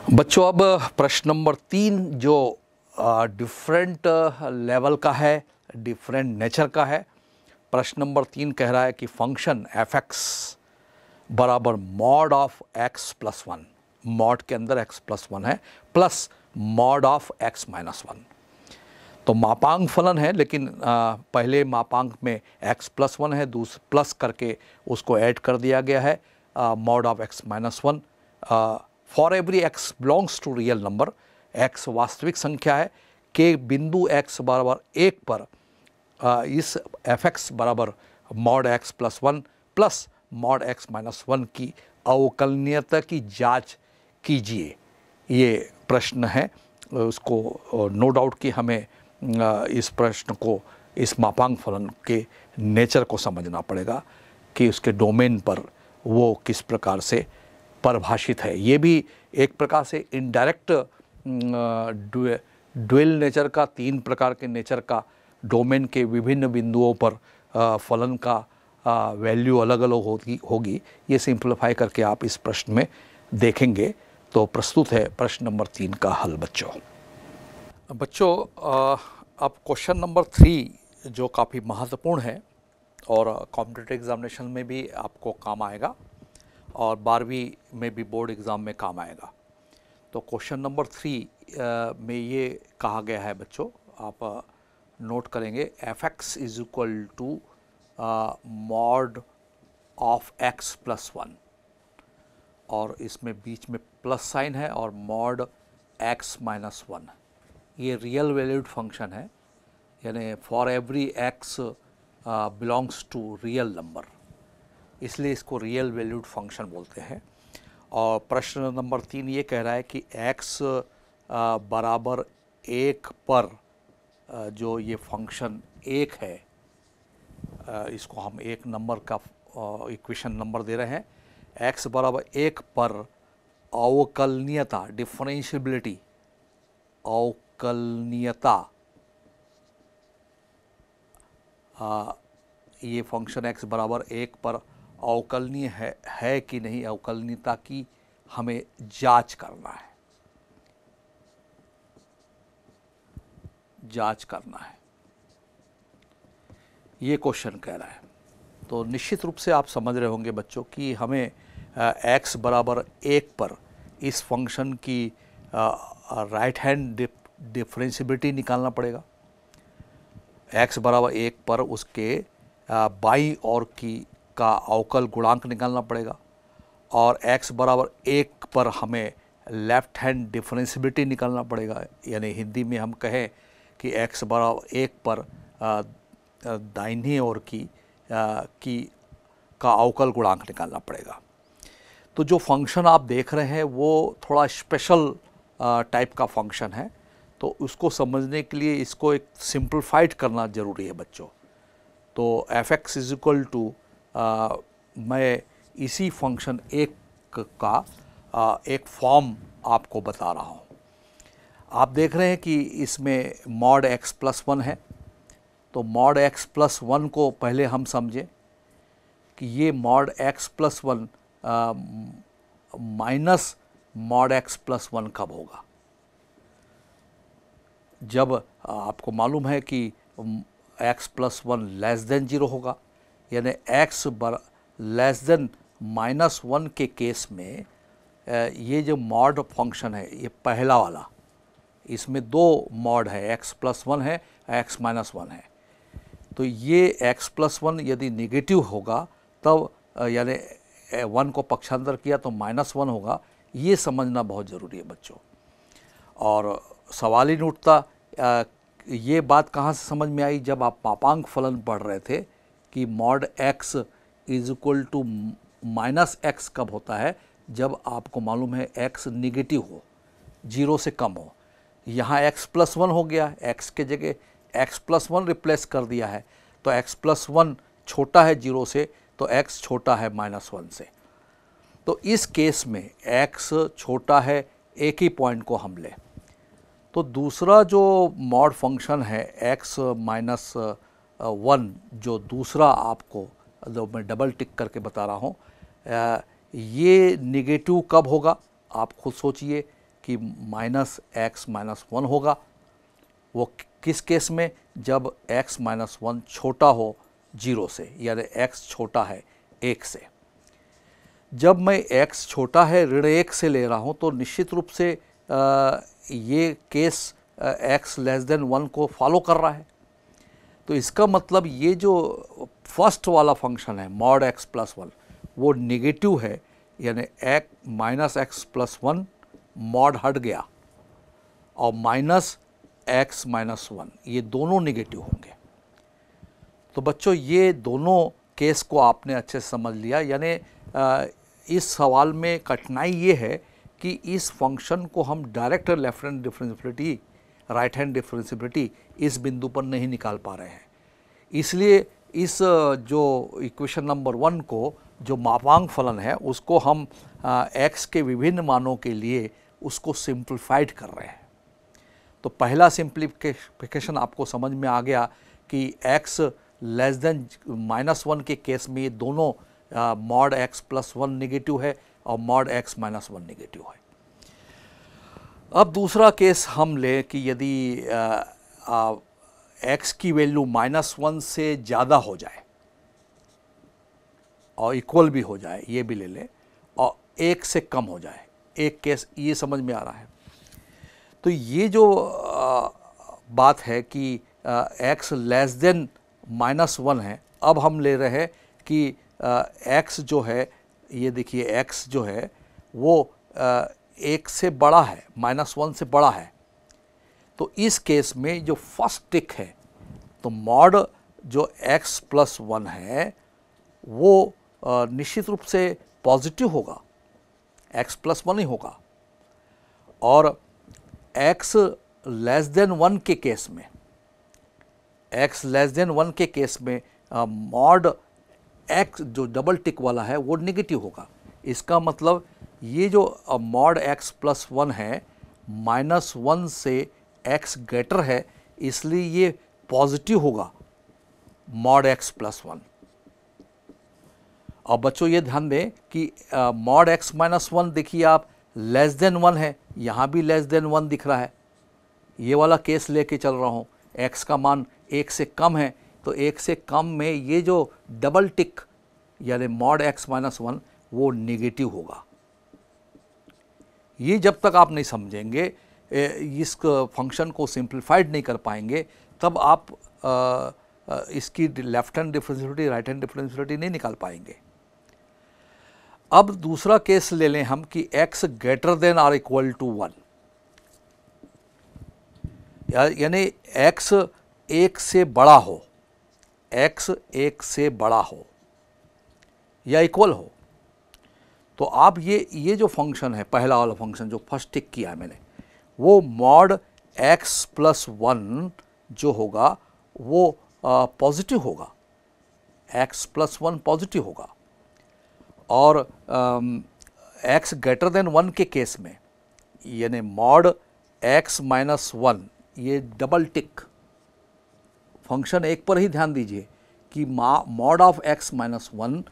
बच्चों अब प्रश्न नंबर 3 जो डिफरेंट लेवल का है, डिफरेंट नेचर का है। प्रश्न नंबर 3 कह रहा है कि फंक्शन एफ एक्स बराबर mod of x plus 1, mod के अंदर एक्स प्लस 1 है, plus mod of x minus 1। तो मापांक फलन है, लेकिन पहले मापांक में एक्स प्लस 1 है, दूसरा प्लस करके उसको ऐड कर दिया गया है mod of x minus 1। For every x belongs to real number, x वास्तविक संख्या है के बिंदु एक्स बराबर 1 पर इस एफ एक्स बराबर mod x plus 1 plus mod x minus 1 की अवकलनीयता की जांच कीजिए। ये प्रश्न है, उसको नो डाउट कि हमें इस प्रश्न को, इस मापांक फलन के नेचर को समझना पड़ेगा कि उसके डोमेन पर वो किस प्रकार से परिभाषित है। ये भी एक प्रकार से इनडायरेक्ट ड्यूअल नेचर का, 3 प्रकार के नेचर का, डोमेन के विभिन्न बिंदुओं पर फलन का वैल्यू अलग अलग होगी। ये सिंप्लीफाई करके आप इस प्रश्न में देखेंगे। तो प्रस्तुत है प्रश्न नंबर 3 का हल बच्चों। अब क्वेश्चन नंबर 3 जो काफ़ी महत्वपूर्ण है और कॉम्पिटिटिव एग्जामिनेशन में भी आपको काम आएगा और 12वीं में भी बोर्ड एग्ज़ाम में काम आएगा। तो क्वेश्चन नंबर 3 में ये कहा गया है बच्चों, आप नोट करेंगे, f x is equal to mod of x plus 1, और इसमें बीच में प्लस साइन है और मॉड एक्स माइनस 1। ये रियल वैल्यूड फंक्शन है, यानी for every x belongs to real number, इसलिए इसको रियल वैल्यूड फंक्शन बोलते हैं। और प्रश्न नंबर 3 ये कह रहा है कि x बराबर 1 पर जो ये फंक्शन 1 है, इसको हम एक नंबर का इक्वेशन नंबर दे रहे हैं। x बराबर 1 पर अवकलनीयता, डिफरेंशिएबिलिटी, अवकलनीयता, ये फंक्शन x बराबर 1 पर अवकलनीय है कि नहीं, अवकलनीयता की हमें जांच करना है, जांच करना है, ये क्वेश्चन कह रहा है। तो निश्चित रूप से आप समझ रहे होंगे बच्चों कि हमें x बराबर 1 पर इस फंक्शन की राइट हैंड डिफरेंशिएबिलिटी निकालना पड़ेगा। x बराबर 1 पर उसके बाईं ओर की का अवकल गुणांक निकालना पड़ेगा, और x बराबर 1 पर हमें लेफ्ट हैंड डिफरेंशिएबिलिटी निकालना पड़ेगा। यानी हिंदी में हम कहें कि x बराबर 1 पर दाहिनी ओर की का अवकल गुणांक निकालना पड़ेगा। तो जो फंक्शन आप देख रहे हैं वो थोड़ा स्पेशल टाइप का फंक्शन है, तो उसको समझने के लिए इसको एक सिंप्लीफाइड करना ज़रूरी है बच्चों। तो f x is equal to, मैं इसी फंक्शन 1 का एक फॉर्म आपको बता रहा हूँ। आप देख रहे हैं कि इसमें मॉड एक्स प्लस 1 है, तो मॉड एक्स प्लस 1 को पहले हम समझें कि ये mod x plus 1 minus mod x plus 1 कब होगा, जब आपको मालूम है कि x प्लस 1 लेस देन 0 होगा, यानी x लेस देन माइनस 1 के केस में ये जो मॉड फंक्शन है, ये पहला वाला, इसमें 2 मॉड है, x प्लस 1 है, x माइनस 1 है। तो ये x प्लस 1 यदि नेगेटिव होगा तब यानी 1 को पक्षांतर किया तो माइनस 1 होगा। ये समझना बहुत ज़रूरी है बच्चों। और सवाल ही नहीं उठता, ये बात कहाँ से समझ में आई, जब आप मापांक फलन पढ़ रहे थे कि mod x is equal to minus x कब होता है, जब आपको मालूम है x निगेटिव हो, 0 से कम हो। यहाँ x प्लस 1 हो गया, x के जगह x प्लस 1 रिप्लेस कर दिया है, तो x प्लस 1 छोटा है 0 से, तो x छोटा है माइनस 1 से। तो इस केस में x छोटा है, एक ही पॉइंट को हम लें। तो दूसरा जो मॉड फंक्शन है x माइनस 1, जो दूसरा आपको जो मैं डबल टिक करके बता रहा हूँ, ये नेगेटिव कब होगा, आप खुद सोचिए कि माइनस एक्स माइनस वन होगा। वो किस केस में? जब x माइनस वन छोटा हो 0 से, यानी x छोटा है 1 से। जब मैं x छोटा है ऋण 1 से ले रहा हूँ तो निश्चित रूप से ये केस x लेस देन 1 को फॉलो कर रहा है। तो इसका मतलब ये जो फर्स्ट वाला फंक्शन है मॉड x प्लस वन वो निगेटिव है, यानी minus x plus one mod हट गया और माइनस x माइनस वन ये दोनों निगेटिव होंगे। तो बच्चों ये दोनों केस को आपने अच्छे से समझ लिया। यानी इस सवाल में कठिनाई ये है कि इस फंक्शन को हम direct left hand differentiability, right hand differentiability इस बिंदु पर नहीं निकाल पा रहे हैं। इसलिए इस जो इक्वेशन नंबर 1 को जो मापांक फलन है उसको हम x के विभिन्न मानों के लिए उसको सिंप्लीफाइड कर रहे हैं। तो पहला सिंप्लीफिकेशन आपको समझ में आ गया कि x less then minus one के केस में ये दोनों mod x plus one negative है और mod x minus one negative है। अब दूसरा केस हम लें कि यदि x की वैल्यू माइनस वन से ज़्यादा हो जाए और इक्वल भी हो जाए, ये भी ले लें, और 1 से कम हो जाए, एक केस ये समझ में आ रहा है। तो ये जो बात है कि x less then minus one है, अब हम ले रहे हैं कि x जो है, ये देखिए x जो है वो 1 से बड़ा है, माइनस वन से बड़ा है। तो इस केस में जो फर्स्ट टिक है तो मॉड जो x प्लस वन है वो निश्चित रूप से पॉजिटिव होगा, x प्लस वन ही होगा। और x लेस देन वन के केस में, x लेस देन वन के केस में मॉड x जो डबल टिक वाला है वो निगेटिव होगा। इसका मतलब ये जो मॉड x प्लस वन है माइनस वन से x ग्रेटर है, इसलिए ये पॉजिटिव होगा मॉड x प्लस वन। और बच्चों ये ध्यान दें कि मॉड x माइनस वन देखिए आप लेस देन वन है, यहाँ भी लेस देन वन दिख रहा है। ये वाला केस लेके चल रहा हूँ, x का मान 1 से कम है, तो 1 से कम में ये जो डबल टिक यानी मॉड x माइनस वन वो निगेटिव होगा। ये जब तक आप नहीं समझेंगे, इस फंक्शन को सिंप्लीफाइड नहीं कर पाएंगे, तब आप इसकी left hand differentiability, right hand differentiability नहीं निकाल पाएंगे। अब दूसरा केस ले लें हम कि x greater than or equal to one, यानी x 1 से बड़ा हो, x 1 से बड़ा हो या इक्वल हो। तो आप ये जो फंक्शन है, पहला वाला फंक्शन जो फर्स्ट टिक किया है मैंने, वो मॉड x प्लस वन जो होगा वो पॉजिटिव होगा, x प्लस वन पॉजिटिव होगा। और x ग्रेटर देन वन के केस में यानी मॉड x माइनस वन, ये डबल टिक फंक्शन एक पर ही ध्यान दीजिए कि mod of x minus one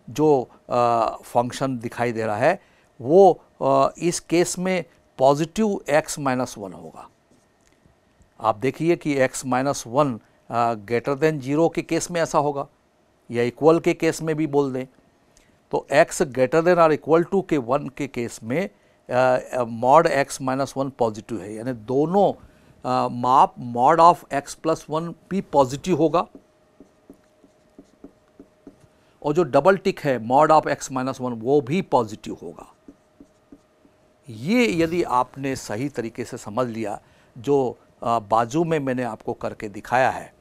जो फंक्शन दिखाई दे रहा है वो इस केस में पॉजिटिव x माइनस वन होगा। आप देखिए कि x minus one greater than zero के केस में ऐसा होगा, या इक्वल के केस में भी बोल दें। तो x ग्रेटर देन और इक्वल टू के वन के केस में mod x minus one positive है, यानी दोनों माप mod of x plus one भी पॉजिटिव होगा, और जो डबल टिक है mod of x minus one वो भी पॉजिटिव होगा। ये यदि आपने सही तरीके से समझ लिया, जो बाजू में मैंने आपको करके दिखाया है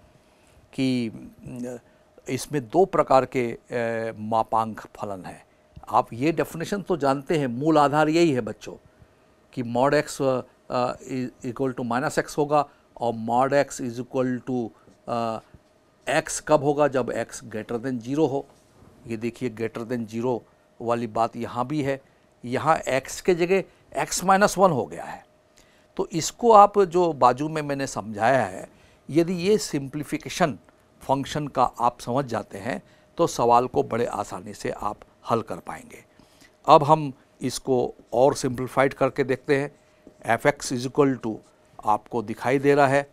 कि इसमें दो प्रकार के मापांक फलन है। आप ये डेफिनेशन तो जानते हैं, मूल आधार यही है बच्चों कि mod x equal to minus x होगा और mod x is equal to x कब होगा, जब x ग्रेटर देन जीरो हो। ये देखिए ग्रेटर देन जीरो वाली बात यहाँ भी है, यहाँ x के जगह x माइनस वन हो गया है। तो इसको आप जो बाजू में मैंने समझाया है, यदि ये सिंप्लीफिकेशन फंक्शन का आप समझ जाते हैं तो सवाल को बड़े आसानी से आप हल कर पाएंगे। अब हम इसको और सिंप्लीफाइड करके देखते हैं। F x is equal to आपको दिखाई दे रहा है,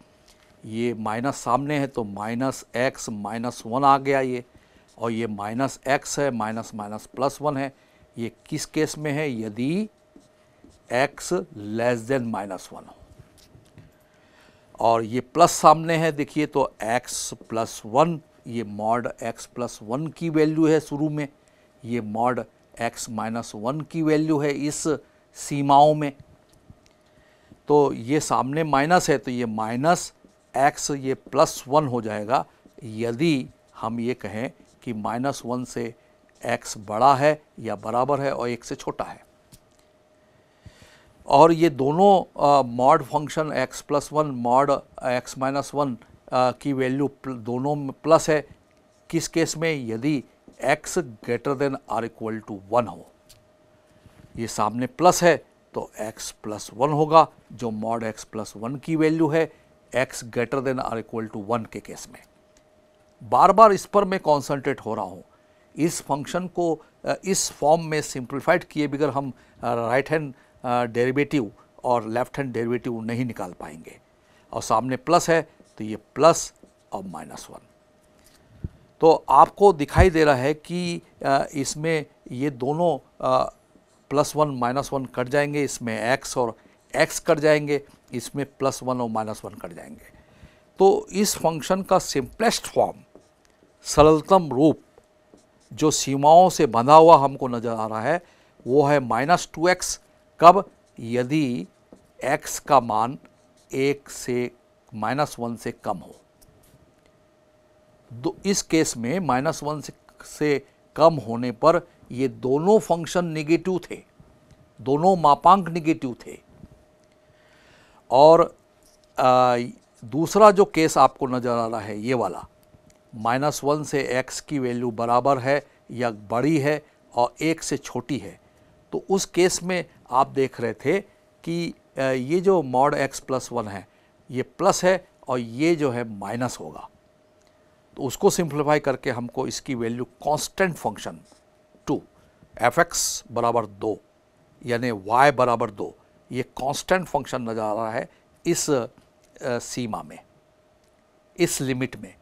ये माइनस सामने है तो माइनस एक्स माइनस वन आ गया ये, और ये माइनस एक्स है, माइनस माइनस प्लस वन है। ये किस केस में है? यदि x less then minus one हो। और ये प्लस सामने है, देखिए तो x प्लस वन, ये मॉड x प्लस वन की वैल्यू है शुरू में, ये मॉड x माइनस वन की वैल्यू है इस सीमाओं में। तो ये सामने माइनस है तो ये माइनस x ये प्लस वन हो जाएगा यदि हम ये कहें कि माइनस वन से x बड़ा है या बराबर है और 1 से छोटा है। और ये दोनों mod function x plus one mod x minus one की वैल्यू दोनों में प्लस है। किस केस में? यदि x greater than or equal to one हो। ये सामने प्लस है तो x प्लस वन होगा, जो मॉड x प्लस वन की वैल्यू है x greater than or equal to one के केस में। बार बार इस पर मैं कॉन्सेंट्रेट हो रहा हूँ। इस फंक्शन को इस फॉर्म में सिंप्लीफाइड किए बगैर हम राइट हैंड डेरिवेटिव और लेफ्ट हैंड डेरिवेटिव नहीं निकाल पाएंगे। और सामने प्लस है तो ये प्लस और माइनस वन। तो आपको दिखाई दे रहा है कि इसमें ये दोनों plus one minus one cut जाएंगे, इसमें x और x कट जाएंगे, इसमें प्लस वन और माइनस वन कट जाएंगे। तो इस फंक्शन का सिंपलेस्ट फॉर्म, सरलतम रूप जो सीमाओं से बंधा हुआ हमको नज़र आ रहा है वो है माइनस टू एक्स। कब? यदि x का मान 1 से माइनस वन से कम हो। इस केस में माइनस वन से कम होने पर ये दोनों फंक्शन निगेटिव थे, दोनों मापांक निगेटिव थे। और दूसरा जो केस आपको नज़र आ रहा है ये वाला, माइनस वन से x की वैल्यू बराबर है या बड़ी है और 1 से छोटी है, तो उस केस में आप देख रहे थे कि ये जो मॉड x प्लस वन है ये प्लस है और ये जो है माइनस होगा। तो उसको सिंप्लीफाई करके हमको इसकी वैल्यू कांस्टेंट फंक्शन 2 f(x) बराबर 2 यानी y बराबर 2, ये कांस्टेंट फंक्शन नज़र आ रहा है इस सीमा में, इस लिमिट में।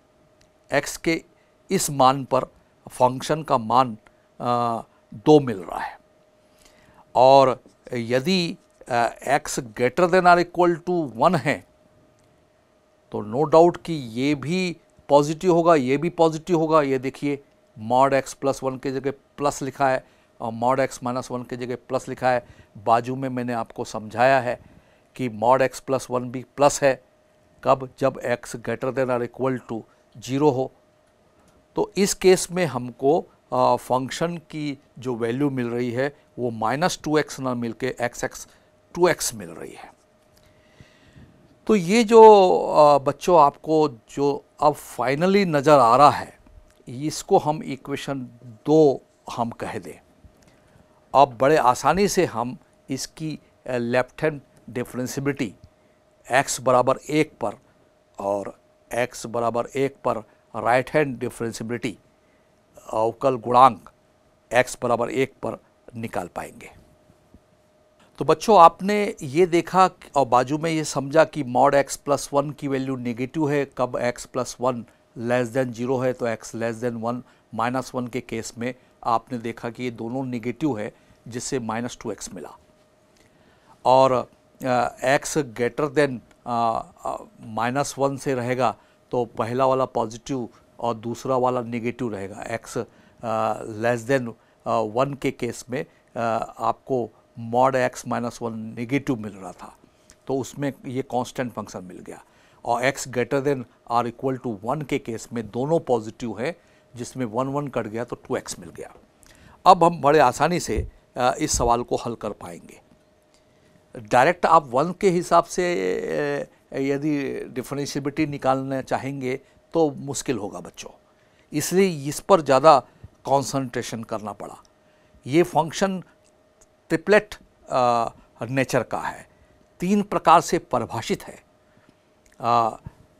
x के इस मान पर फंक्शन का मान 2 मिल रहा है। और यदि x greater than or equal to one है तो नो डाउट कि ये भी पॉजिटिव होगा, ये भी पॉजिटिव होगा। ये देखिए मॉड x प्लस वन की जगह प्लस लिखा है और मॉड x माइनस वन की जगह प्लस लिखा है। बाजू में मैंने आपको समझाया है कि मॉड x प्लस वन भी प्लस है। कब? जब x greater than or equal to 0 हो। तो इस केस में हमको फंक्शन की जो वैल्यू मिल रही है वो माइनस टू एक्स ना मिल के x 2x मिल रही है। तो ये जो बच्चों आपको जो अब फाइनली नज़र आ रहा है, इसको हम इक्वेशन 2 हम कह दें। अब बड़े आसानी से हम इसकी लेफ्ट हैंड डिफरेंशिएबिलिटी x बराबर 1 पर और x बराबर 1 पर राइट हैंड डिफरेंशिएबिलिटी अवकल गुणांक x बराबर 1 पर निकाल पाएंगे। तो बच्चों आपने ये देखा और बाजू में ये समझा कि मॉड x प्लस वन की वैल्यू नेगेटिव है। कब? x plus one less than 0 है तो x less than one minus one के केस में आपने देखा कि ये दोनों नेगेटिव है, जिससे माइनस टू एक्स मिला। और x greater then minus one से रहेगा तो पहला वाला पॉजिटिव और दूसरा वाला नेगेटिव रहेगा। x लेस देन वन के केस में आपको mod x minus one negative मिल रहा था, तो उसमें ये कांस्टेंट फंक्शन मिल गया। और x greater than or equal to one के केस में दोनों पॉजिटिव है, जिसमें 1 1 कट गया तो 2x मिल गया। अब हम बड़े आसानी से इस सवाल को हल कर पाएंगे। डायरेक्ट आप 1 के हिसाब से यदि डिफरेंशिएबिलिटी निकालना चाहेंगे तो मुश्किल होगा बच्चों, इसलिए इस पर ज़्यादा कंसंट्रेशन करना पड़ा। ये फंक्शन ट्रिपलेट नेचर का है, 3 प्रकार से परिभाषित है।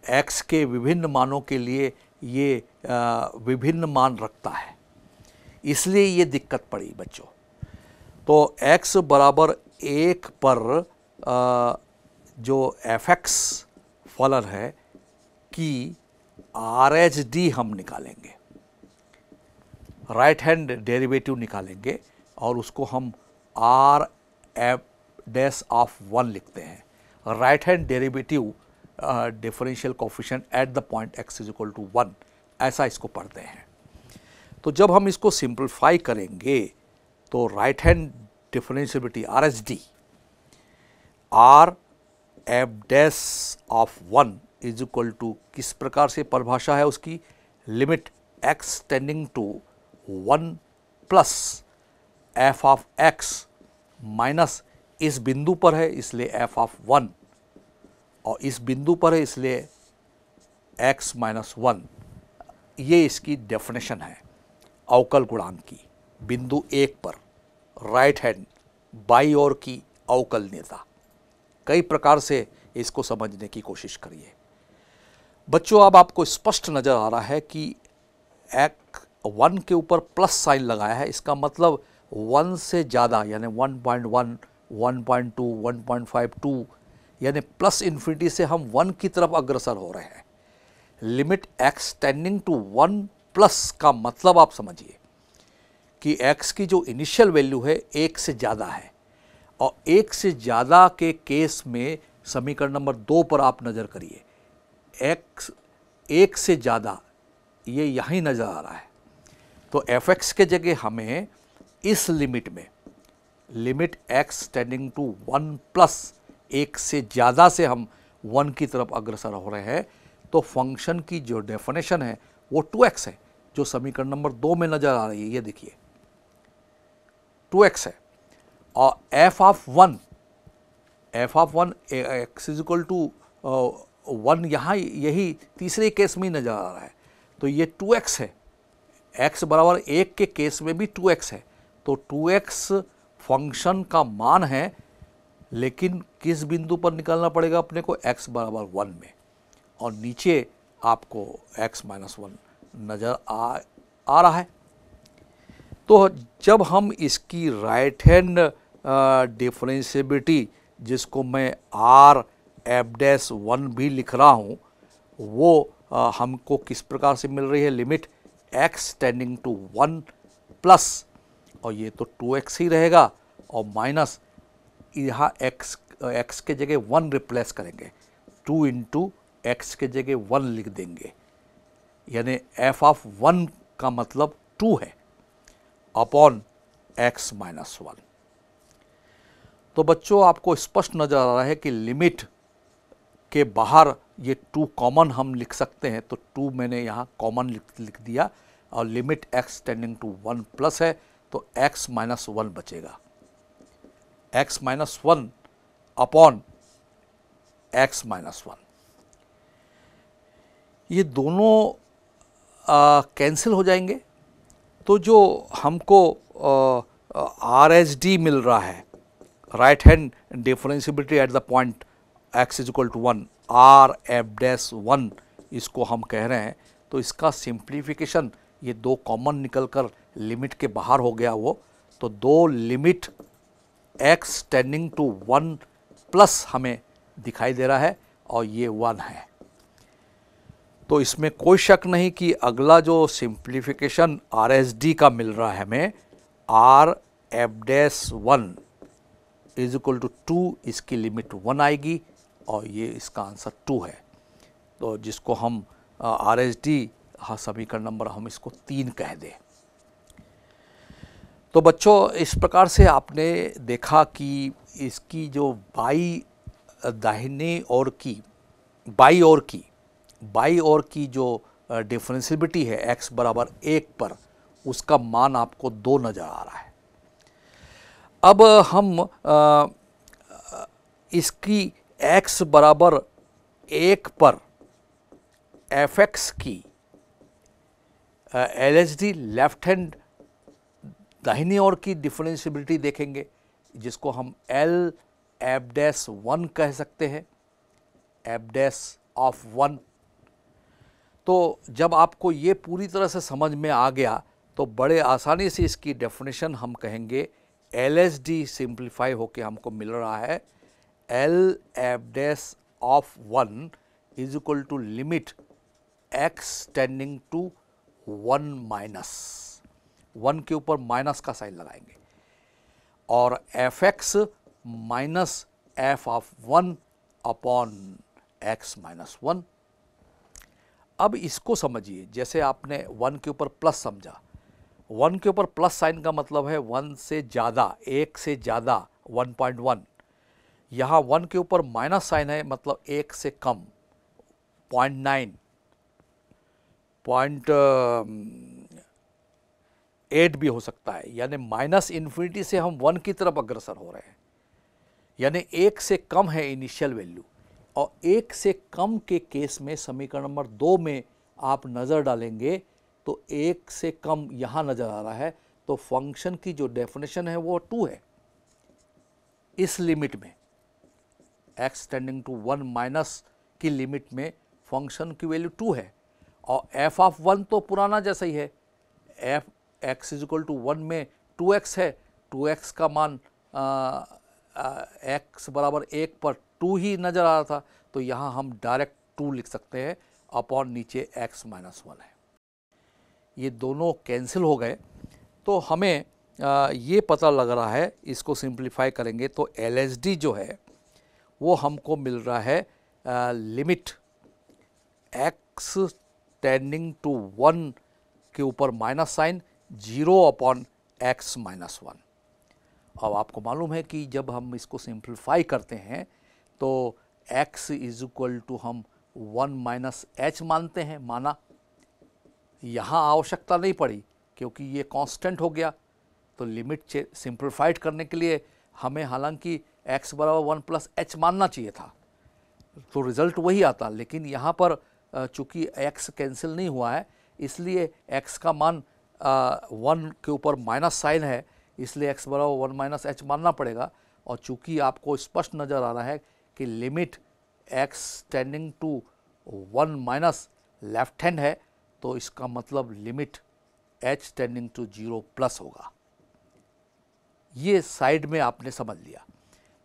x के विभिन्न मानों के लिए ये विभिन्न मान रखता है, इसलिए ये दिक्कत पड़ी बच्चों। तो x बराबर 1 पर जो एफ एक्स फलन है कि आर एच डी हम निकालेंगे, राइट हैंड डेरिवेटिव निकालेंगे और उसको हम आर एफ डैश ऑफ 1 लिखते हैं। Right hand derivative differential coefficient at the point x is equal to 1, ऐसा इसको पढ़ते हैं। तो जब हम इसको सिंप्लीफाई करेंगे तो right hand differentiability R H D R F dash of 1 is equal to, किस प्रकार से परिभाषा है उसकी, limit x tending to 1 plus F of x minus, इस बिंदु पर है इसलिए एफ ऑफ 1 और इस बिंदु पर है इसलिए x माइनस 1। ये इसकी डेफिनेशन है अवकल गुणांक की, बिंदु 1 पर राइट हैंड बाई ओर की अवकलनीयता। कई प्रकार से इसको समझने की कोशिश करिए बच्चों। अब आपको स्पष्ट नज़र आ रहा है कि 1 के ऊपर प्लस साइन लगाया है, इसका मतलब 1 से ज़्यादा यानी 1.1, 1.2, 1.52 यानी प्लस इन्फिनिटी से हम 1 की तरफ अग्रसर हो रहे हैं। Limit x tending to 1 plus का मतलब आप समझिए कि x की जो इनिशियल वैल्यू है 1 से ज़्यादा है और 1 से ज़्यादा के केस में समीकरण नंबर 2 पर आप नज़र करिए, x 1 से ज़्यादा ये यहीं नज़र आ रहा है। तो f(x) के जगह हमें इस लिमिट में limit x tending to 1 plus 1 से ज़्यादा से हम 1 की तरफ अग्रसर हो रहे हैं। तो फंक्शन की जो डेफिनेशन है वो 2x है, जो समीकरण नंबर 2 में नज़र आ रही है, ये देखिए 2x है। और f of 1 x is equal to 1 यहाँ यही तीसरे केस में ही नज़र आ रहा है, तो ये 2x है। x बराबर 1 के केस में भी 2x है, तो 2x फंक्शन का मान है, लेकिन किस बिंदु पर निकालना पड़ेगा अपने को, x बराबर 1 में, और नीचे आपको x माइनस 1 नज़र आ रहा है। तो जब हम इसकी राइट हैंड डिफरेंशिएबिलिटी, जिसको मैं आर एफ डैश 1 भी लिख रहा हूँ, वो हमको किस प्रकार से मिल रही है, limit x tending to 1 plus, और ये तो 2x ही रहेगा, और माइनस यहाँ x के जगह 1 रिप्लेस करेंगे, 2 इंटू x के जगह 1 लिख देंगे, यानी f ऑफ 1 का मतलब 2 है अपॉन x माइनस 1। तो बच्चों आपको स्पष्ट नज़र आ रहा है कि लिमिट के बाहर ये 2 कॉमन हम लिख सकते हैं, तो 2 मैंने यहाँ कॉमन लिख दिया, और limit x tending to 1 plus है तो x माइनस 1 बचेगा, x minus 1 upon x minus 1। ये दोनों कैंसिल हो जाएंगे, तो जो हमको आर एच डी मिल रहा है, right hand differentiability at the point x is equal to 1, R F dash 1 इसको हम कह रहे हैं। तो इसका सिंप्लीफिकेशन, ये 2 कॉमन निकलकर लिमिट के बाहर हो गया वो, तो 2 limit x tending to 1 plus हमें दिखाई दे रहा है, और ये 1 है। तो इसमें कोई शक नहीं कि अगला जो सिंप्लीफिकेशन आर एस डी का मिल रहा है हमें, R F dash 1 is equal to 2, इसकी लिमिट 1 आएगी, और ये इसका आंसर 2 है। तो जिसको हम आर एस डी, हाँ समीकरण नंबर हम इसको 3 कह दें। तो बच्चों इस प्रकार से आपने देखा कि इसकी जो दाहिने ओर की बाई ओर की जो डिफरेंशिएबिलिटी है x बराबर 1 पर, उसका मान आपको 2 नज़र आ रहा है। अब हम इसकी x बराबर 1 पर f(x) की LHD लेफ्ट हैंड दाहिनी ओर की डिफरेंशिएबिलिटी देखेंगे, जिसको हम L एफ डैश 1 कह सकते हैं, एफ डैश ऑफ 1। तो जब आपको ये पूरी तरह से समझ में आ गया तो बड़े आसानी से इसकी डेफिनेशन हम कहेंगे, LHD सिंप्लीफाई होके हमको मिल रहा है L F dash of 1 is equal to limit x tending to 1 minus, 1 के ऊपर माइनस का साइन लगाएंगे, और F x minus F of 1 upon x minus 1। अब इसको समझिए, जैसे आपने 1 के ऊपर प्लस समझा, 1 के ऊपर प्लस साइन का मतलब है 1 से ज़्यादा, 1 से ज़्यादा 1.1। यहाँ 1 के ऊपर माइनस साइन है, मतलब 1 से कम 0.9, 0.8 भी हो सकता है। यानी माइनस इन्फिनिटी से हम 1 की तरफ अग्रसर हो रहे हैं, यानी 1 से कम है इनिशियल वैल्यू। और 1 से कम के केस में समीकरण नंबर 2 में आप नज़र डालेंगे तो 1 से कम यहाँ नज़र आ रहा है, तो फंक्शन की जो डेफिनेशन है वो 2 है। इस लिमिट में x टेंडिंग टू 1 माइनस की लिमिट में फंक्शन की वैल्यू 2 है, और f ऑफ 1 तो पुराना जैसा ही है, f x is equal to 1 में 2x है, 2x का मान x बराबर 1 पर 2 ही नज़र आ रहा था, तो यहाँ हम डायरेक्ट 2 लिख सकते हैं, अपॉन नीचे x माइनस 1 है। ये दोनों कैंसिल हो गए, तो हमें ये पता लग रहा है, इसको सिंप्लीफाई करेंगे तो LSD जो है वो हमको मिल रहा है लिमिट x टेंडिंग टू 1 के ऊपर minus sign 0 upon x minus 1। अब आपको मालूम है कि जब हम इसको सिंप्लीफाई करते हैं तो x इज इक्वल टू हम 1 माइनस h मानते हैं, माना। यहाँ आवश्यकता नहीं पड़ी क्योंकि ये कांस्टेंट हो गया, तो लिमिट सिंप्लीफाइड करने के लिए हमें हालांकि x बराबर 1 प्लस h मानना चाहिए था, तो रिज़ल्ट वही आता। लेकिन यहाँ पर चूँकि x कैंसिल नहीं हुआ है, इसलिए x का मान 1 के ऊपर माइनस साइन है, इसलिए x बराबर 1 माइनस h मानना पड़ेगा। और चूँकि आपको स्पष्ट नज़र आ रहा है कि limit x tending to 1 minus left hand है, तो इसका मतलब limit h tending to 0 plus होगा। ये साइड में आपने समझ लिया।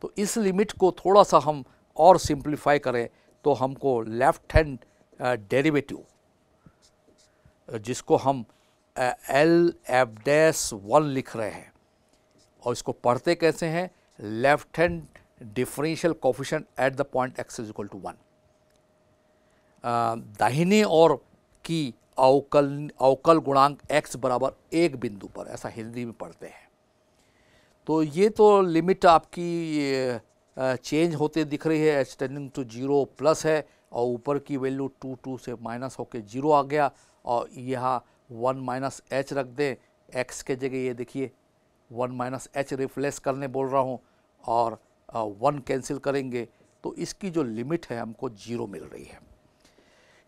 तो इस लिमिट को थोड़ा सा हम और सिंप्लीफाई करें तो हमको लेफ्ट हैंड डेरिवेटिव, जिसको हम एल एफ डैश 1 लिख रहे हैं, और इसको पढ़ते कैसे हैं, left hand differential coefficient at the point x is equal to 1। दाहिने ओर की अवकल गुणांक x बराबर 1 बिंदु पर, ऐसा हिंदी में पढ़ते हैं। तो ये तो लिमिट आपकी चेंज होते दिख रही है, h टेंडिंग टू 0 प्लस है, और ऊपर की वैल्यू 2 से माइनस होके 0 आ गया, और यहाँ 1 माइनस h रख दें x के जगह, ये देखिए 1 माइनस h रिप्लेस करने बोल रहा हूँ, और 1 कैंसिल करेंगे तो इसकी जो लिमिट है हमको 0 मिल रही है।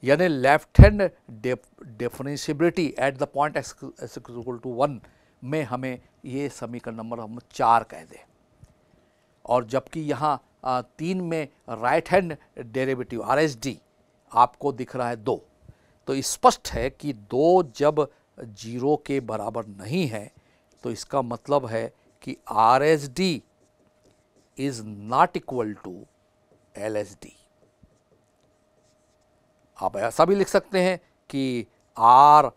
यानी left hand differentiability at the point x equal to 1 में हमें ये समीकरण नंबर हम 4 कह दें। और जबकि यहाँ 3 में राइट हैंड डेरिवेटिव RHD आपको दिख रहा है 2, तो स्पष्ट है कि 2 जब 0 के बराबर नहीं है तो इसका मतलब है कि RHD is not equal to LSD। आप ऐसा भी लिख सकते हैं कि R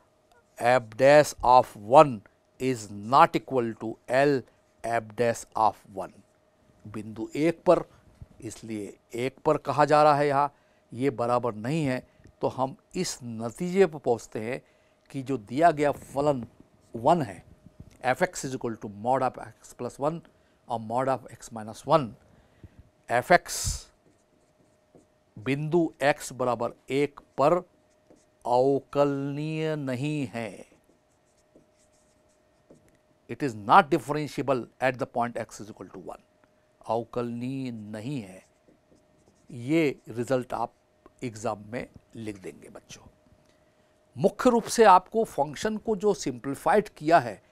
F dash of 1 is not equal to L F dash of 1। बिंदु 1 पर, इसलिए 1 पर कहा जा रहा है, यहाँ ये बराबर नहीं है, तो हम इस नतीजे पर पहुँचते हैं कि जो दिया गया फलन 1 है, F x is equal to mod of x plus 1 और mod of x minus 1, F x बिंदु x बराबर 1 पर अवकलनीय नहीं है। It is not differentiable at the point x is equal to 1। अवकलनीय नहीं है, ये रिजल्ट आप एग्जाम में लिख देंगे बच्चों। मुख्य रूप से आपको फंक्शन को जो सिंप्लीफाइड किया है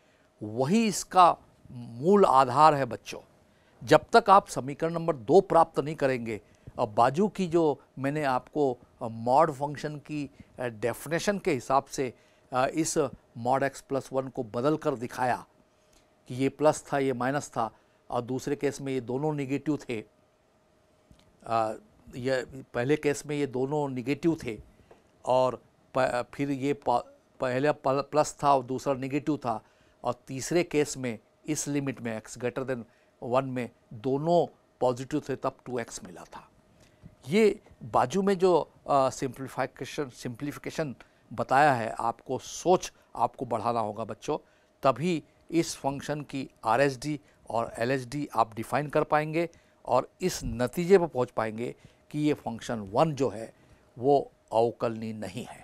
वही इसका मूल आधार है बच्चों। जब तक आप समीकरण नंबर 2 प्राप्त नहीं करेंगे, अब बाजू की जो मैंने आपको मॉड फंक्शन की डेफिनेशन के हिसाब से इस मॉड एक्स प्लस 1 को बदल कर दिखाया कि ये प्लस था, ये माइनस था, और दूसरे केस में ये दोनों निगेटिव थे, ये पहले केस में ये दोनों निगेटिव थे और फिर ये पहला प्लस था और दूसरा निगेटिव था, और तीसरे केस में इस लिमिट में x ग्रेटर देन 1 में दोनों पॉजिटिव थे, तब 2x मिला था। ये बाजू में जो सिंप्लीफिकेशन बताया है, आपको सोच आपको बढ़ाना होगा बच्चों, तभी इस फंक्शन की RHD और LHD आप डिफाइन कर पाएंगे और इस नतीजे पर पहुंच पाएंगे कि ये फंक्शन 1 जो है वो अवकलनीय नहीं है।